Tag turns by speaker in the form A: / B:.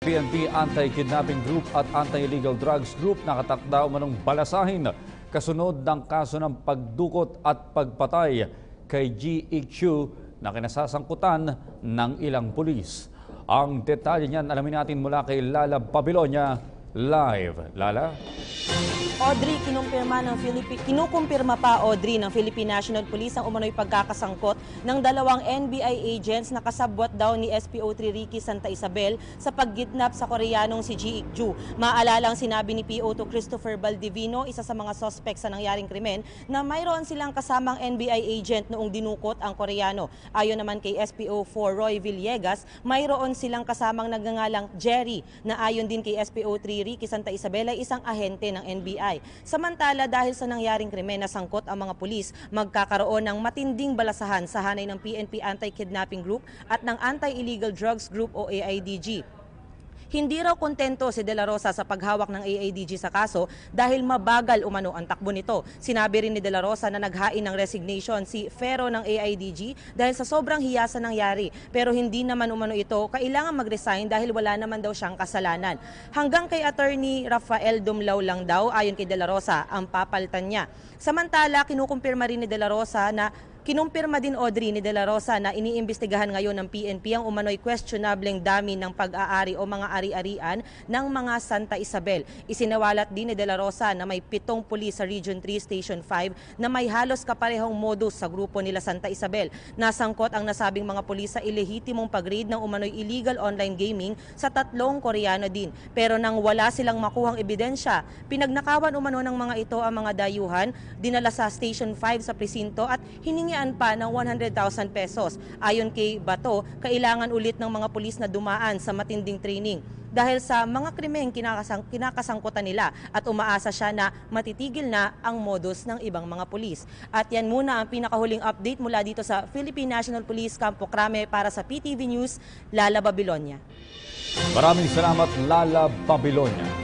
A: PNP Anti-Kidnapping Group at Anti-Illegal Drugs Group nakatakda umanong balasahin kasunod ng kaso ng pagdukot at pagpatay kay GEQ na kinasasangkutan ng ilang pulis. Ang detalye niyan alamin natin mula kay Lala Babilonia live. Lala?
B: Audrey, kinukumpirma pa ng Philippine National Police ang umano'y pagkakasangkot ng dalawang NBI agents na kasabwat daw ni SPO3 Ricky Santa Isabel sa pagkidnap sa Koreanong si GEQ. Maalalang sinabi ni PO2 Christopher Baldivino, isa sa mga suspect sa nangyaring krimen, na mayroon silang kasamang NBI agent noong dinukot ang Koreano. Ayon naman kay SPO4 Roy Villegas, mayroon silang kasamang nagngangalang Jerry na ayon din kay SPO3 Ricky Santa Isabel ay isang ahente ng NBI. Samantala, dahil sa nangyaring krimen na sangkot ang mga pulis, magkakaroon ng matinding balasahan sa hanay ng PNP Anti-Kidnapping Group at ng Anti-Illegal Drugs Group o AIDG. Hindi raw kontento si De La Rosa sa paghawak ng AIDG sa kaso dahil mabagal umano ang takbo nito. Sinabi rin ni De La Rosa na naghain ng resignation si Fero ng AIDG dahil sa sobrang hiya sa nangyari. Pero hindi naman umano ito kailangan mag-resign dahil wala naman daw siyang kasalanan. Hanggang kay Attorney Rafael Dumlao lang daw ayon kay De La Rosa ang papalitan niya. Samantala, kinukumpirma rin ni De La Rosa na kinumpirma din Audrey ni De La Rosa na iniimbestigahan ngayon ng PNP ang umano'y questionableng dami ng pag-aari o mga ari-arian ng mga Santa Isabel. Isinawalat din ni De La Rosa na may 7 pulis sa Region 3 Station 5 na may halos kaparehong modus sa grupo nila Santa Isabel. Nasangkot ang nasabing mga pulis sa ilehitimong pag-raid ng umano'y illegal online gaming sa 3 Koreano din. Pero nang wala silang makuhang ebidensya, pinagnakawan umano ng mga ito ang mga dayuhan, dinala sa Station 5 sa presinto at hiningi pa ng 100,000 pesos. Ayon kay Bato, kailangan ulit ng mga pulis na dumaan sa matinding training dahil sa mga krimeng kinakasangkutan nila at umaasa siya na matitigil na ang modus ng ibang mga pulis. At yan muna ang pinakahuling update mula dito sa Philippine National Police Campo Crame para sa PTV News, Lala Babilonia.
A: Maraming salamat, Lala Babilonia.